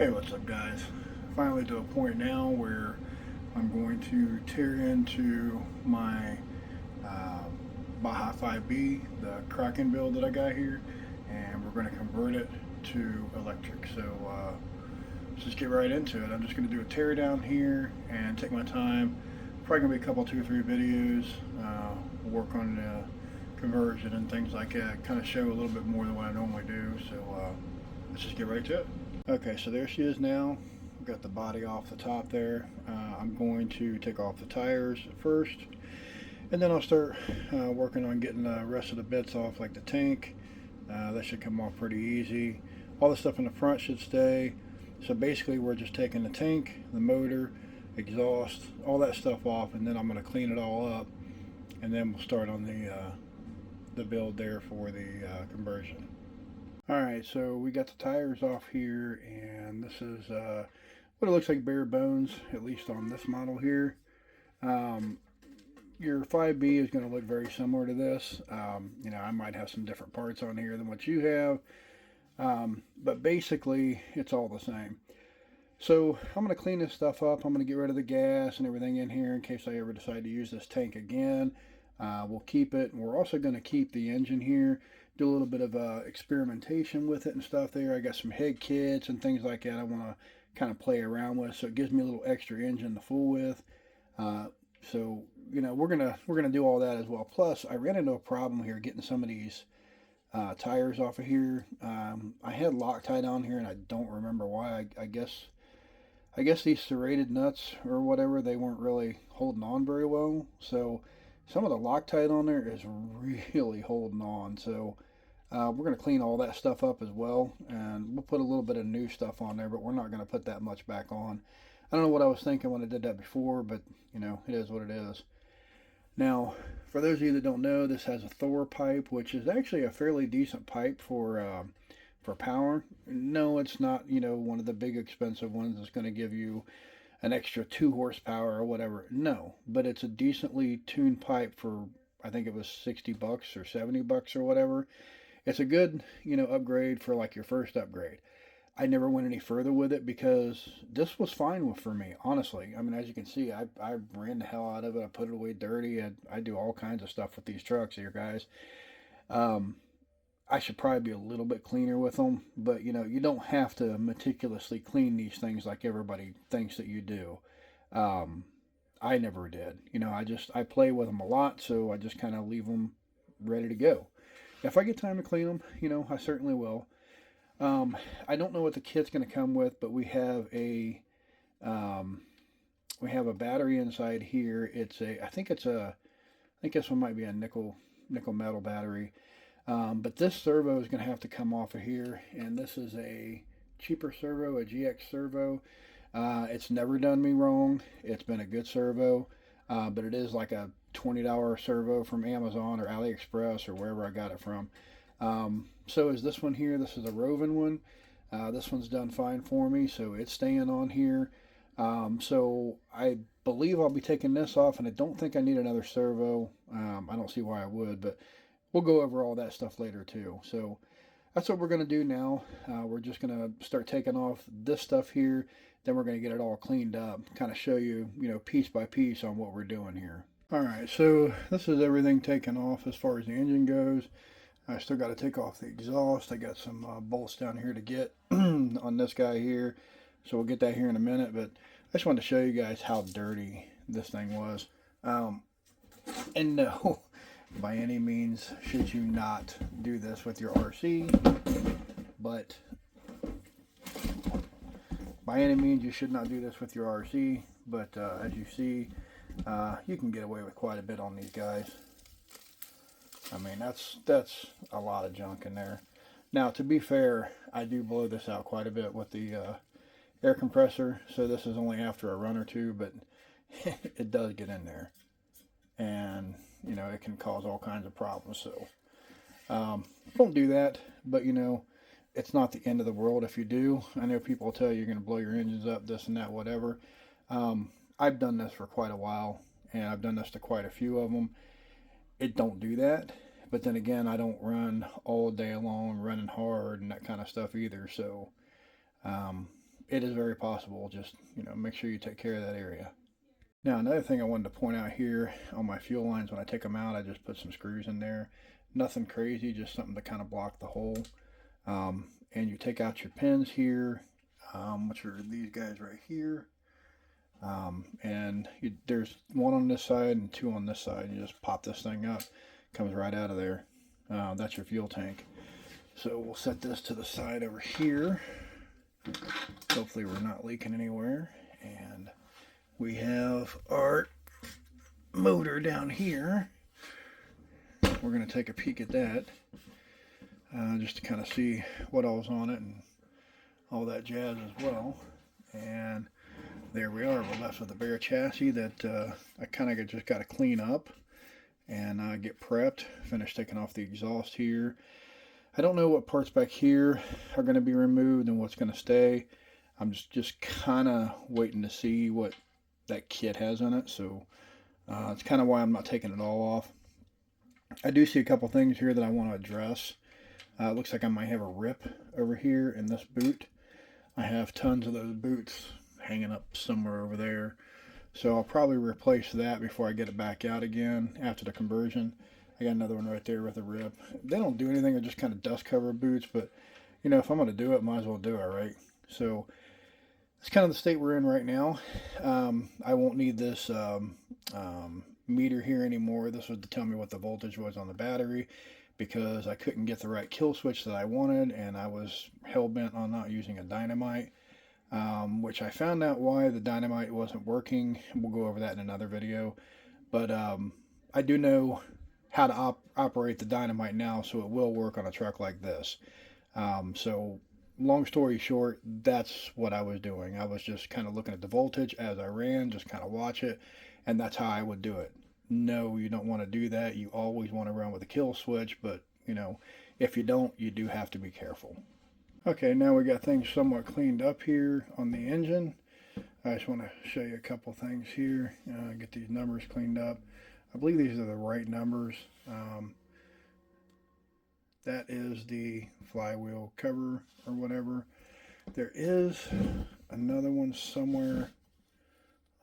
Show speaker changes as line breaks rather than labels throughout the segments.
Hey, what's up, guys? Finally to a point now where I'm going to tear into my uh, Baja 5B, the Kraken build that I got here, and we're going to convert it to electric. So let's just get right into it. I'm just going to do a tear down here and take my time. Probably going to be a couple, 2 or 3 videos, work on the conversion and things like that, kind of show a little bit more than what I normally do. So let's just get right to it. Okay, so there she is now. We've got the body off the top there. I'm going to take off the tires first, and then I'll start working on getting the rest of the bits off, like the tank. That should come off pretty easy. All the stuff in the front should stay. So basically, we're just taking the tank, the motor, exhaust, all that stuff off, and then I'm going to clean it all up, and then we'll start on the build there for the conversion. Alright, so we got the tires off here, and this is what it looks like bare bones, at least on this model here. Um, your 5B is going to look very similar to this. I might have some different parts on here than what you have, but basically it's all the same. So I'm going to clean this stuff up. I'm going to get rid of the gas and everything in here in case I ever decide to use this tank again. We'll keep it, and we're also going to keep the engine here, do a little bit of experimentation with it and stuff there. I got some head kits and things like that I want to kind of play around with, so it gives me a little extra engine to fool with. Uh, so we're gonna do all that as well. Plus, I ran into a problem here getting some of these tires off of here. I had Loctite on here, and I don't remember why. I guess these serrated nuts or whatever, they weren't really holding on very well. So some of the Loctite on there is really holding on. So we're going to clean all that stuff up as well. And we'll put a little bit of new stuff on there, but we're not going to put that much back on. I don't know what I was thinking when I did that before, but it is what it is. Now, for those of you that don't know, this has a Thor pipe, which is actually a fairly decent pipe for power. No, it's not, one of the big expensive ones that's going to give you an extra 2 horsepower or whatever. No, but it's a decently tuned pipe for, I think it was $60 or $70 or whatever. It's a good, upgrade for like your first upgrade. I never went any further with it because this was fine for me, honestly. I mean, as you can see, I ran the hell out of it. I put it away dirty. I do all kinds of stuff with these trucks here, guys. Um, I should probably be a little bit cleaner with them, but you don't have to meticulously clean these things like everybody thinks that you do. Um, I never did. I play with them a lot, so I just kind of leave them ready to go. If I get time to clean them, I certainly will. I don't know what the kit's going to come with, but um, we have a battery inside here. I think this one might be a nickel metal battery. But this servo is going to have to come off of here, and this is a cheaper servo, a GX servo. It's never done me wrong. It's been a good servo, but it is like a $20 servo from Amazon or AliExpress or wherever I got it from. So is this one here. This is a Roven one. This one's done fine for me, so it's staying on here. So I believe I'll be taking this off, and I don't think I need another servo. I don't see why I would, but we'll go over all that stuff later too. So that's what we're going to do now. We're just going to start taking off this stuff here. Then we're going to get it all cleaned up, kind of show you, piece by piece on what we're doing here. All right, so this is everything taken off as far as the engine goes. I still got to take off the exhaust. I got some bolts down here to get on this guy here. So we'll get that here in a minute. But I just wanted to show you guys how dirty this thing was. And no, by any means should you not do this with your RC. But by any means you should not do this with your RC. But as you see, you can get away with quite a bit on these guys. I mean, that's a lot of junk in there. Now, to be fair, I do blow this out quite a bit with the air compressor, so this is only after a run or two, but it does get in there. And, it can cause all kinds of problems, so don't do that, but, it's not the end of the world if you do. I know people will tell you you're going to blow your engines up, this and that, whatever. I've done this for quite a while, and I've done this to quite a few of them. It don't do that, but then again, I don't run all day long running hard and that kind of stuff either. So it is very possible. Just, make sure you take care of that area. Now, another thing I wanted to point out here on my fuel lines, when I take them out, I just put some screws in there. Nothing crazy, just something to kind of block the hole. And you take out your pins here, which are these guys right here. There's one on this side and two on this side. You just pop this thing up, comes right out of there. That's your fuel tank. So we'll set this to the side over here. Hopefully we're not leaking anywhere. And we have our motor down here. We're going to take a peek at that, just to kind of see what all's on it and all that jazz as well. And there we are. We're left with a bare chassis that I kind of just got to clean up and get prepped. Finish taking off the exhaust here. I don't know what parts back here are going to be removed and what's going to stay. I'm just kind of waiting to see what that kit has in it. So it's kind of why I'm not taking it all off. I do see a couple things here that I want to address. It looks like I might have a rip over here in this boot. I have tons of those boots hanging up somewhere over there. So I'll probably replace that before I get it back out again after the conversion. I got another one right there with a rip. They don't do anything, they're just kind of dust cover boots, but if I'm going to do it, might as well do it, right? So it's kind of the state we're in right now. I won't need this meter here anymore. This was to tell me what the voltage was on the battery, because I couldn't get the right kill switch that I wanted, and I was hell-bent on not using a dynamite, which I found out why the dynamite wasn't working. We'll go over that in another video. But I do know how to operate the dynamite now, so it will work on a truck like this. So long story short, that's what I was doing. I was just kind of looking at the voltage as I ran, just kind of watch it, and that's how I would do it. No, you don't want to do that. You always want to run with a kill switch, but if you don't, you do have to be careful. Okay, now we got things somewhat cleaned up here on the engine. I just want to show you a couple things here. Get these numbers cleaned up. I believe these are the right numbers. That is the flywheel cover or whatever. There is another one somewhere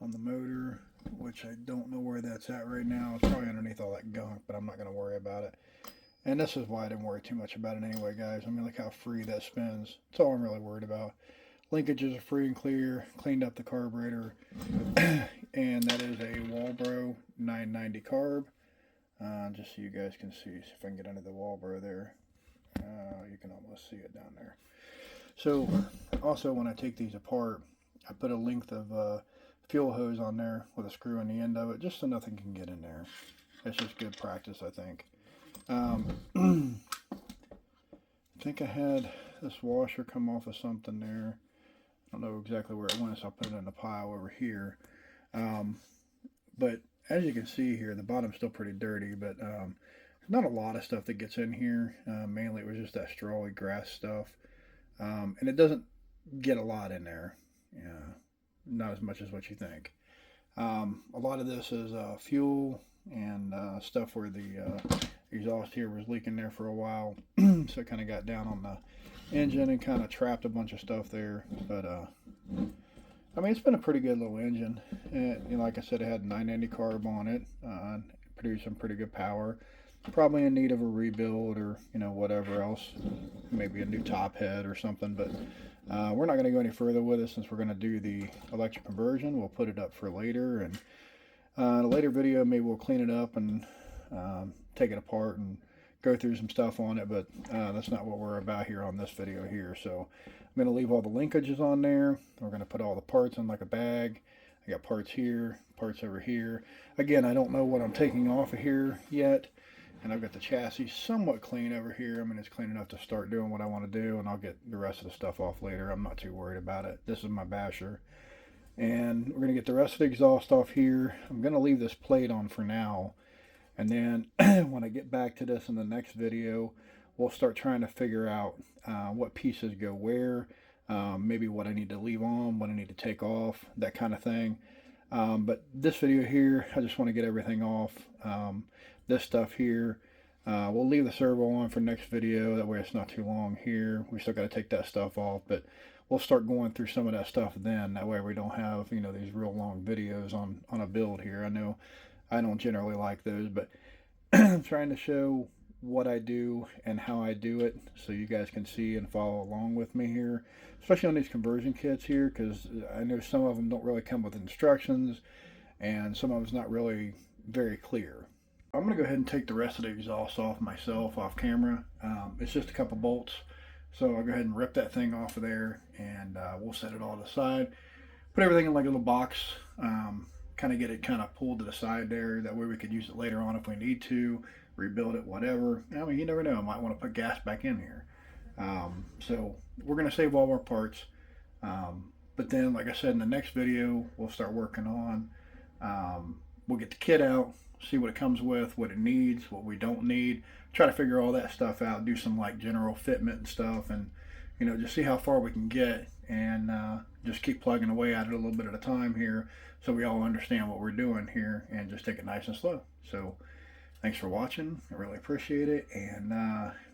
on the motor, which I don't know where that's at right now. It's probably underneath all that gunk, but I'm not going to worry about it. And this is why I didn't worry too much about it anyway, guys. I mean, look how free that spins. That's all I'm really worried about. Linkages are free and clear. Cleaned up the carburetor. And that is a Walbro 990 carb. Just so you guys can see. If I can get under the Walbro there. You can almost see it down there. So, also when I take these apart, I put a length of fuel hose on there with a screw on the end of it, just so nothing can get in there. That's just good practice, I think. I think I had this washer come off of something there. I don't know exactly where it went, so I'll put it in the pile over here. But as you can see here, the bottom's still pretty dirty, but not a lot of stuff that gets in here. Mainly it was just that strawy grass stuff. And it doesn't get a lot in there. Yeah, not as much as what you think. A lot of this is fuel and stuff where the exhaust here was leaking there for a while. So it kind of got down on the engine and kind of trapped a bunch of stuff there. But I mean, it's been a pretty good little engine. And, like I said, it had 990 carb on it. Produced some pretty good power. Probably in need of a rebuild or whatever else, maybe a new top head or something. But we're not going to go any further with it since we're going to do the electric conversion. We'll put it up for later, and in a later video maybe we'll clean it up and take it apart and go through some stuff on it. But that's not what we're about here on this video here. So I'm going to leave all the linkages on there. We're going to put all the parts in like a bag. I got parts here, parts over here. Again, I don't know what I'm taking off of here yet. And I've got the chassis somewhat clean over here. I mean, it's clean enough to start doing what I want to do, and I'll get the rest of the stuff off later. I'm not too worried about it. This is my basher. And we're going to get the rest of the exhaust off here. I'm going to leave this plate on for now. And then when I get back to this in the next video, we'll start trying to figure out what pieces go where, maybe what I need to leave on, what I need to take off, that kind of thing. But this video here, I just want to get everything off. This stuff here, we'll leave the servo on for next video. That way it's not too long here. We still got to take that stuff off, but we'll start going through some of that stuff then. That way we don't have, these real long videos on a build here. I know I don't generally like those, but I'm trying to show what I do and how I do it so you guys can see and follow along with me here, especially on these conversion kits here, because I know some of them don't really come with instructions and some of it's not really very clear. I'm going to go ahead and take the rest of the exhaust off myself off camera. It's just a couple bolts. So I'll go ahead and rip that thing off of there, and we'll set it all to the side. Put everything in like a little box, kind of get it kind of pulled to the side there. That way we could use it later on if we need to, rebuild it, whatever. I mean, you never know. I might want to put gas back in here. So we're going to save all our parts. But then, like I said, in the next video, we'll start working on, we'll get the kit out, see what it comes with, what it needs, what we don't need, try to figure all that stuff out, do some like general fitment and stuff, and just see how far we can get, and just keep plugging away at it a little bit at a time here so we all understand what we're doing here and just take it nice and slow. So thanks for watching. I really appreciate it, and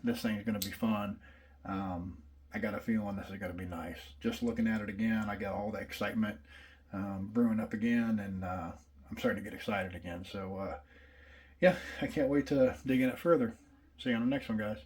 this thing is going to be fun. I got a feeling this is going to be nice. Just looking at it again, I got all the excitement brewing up again, and I'm starting to get excited again. So, yeah, I can't wait to dig in it further. See you on the next one, guys.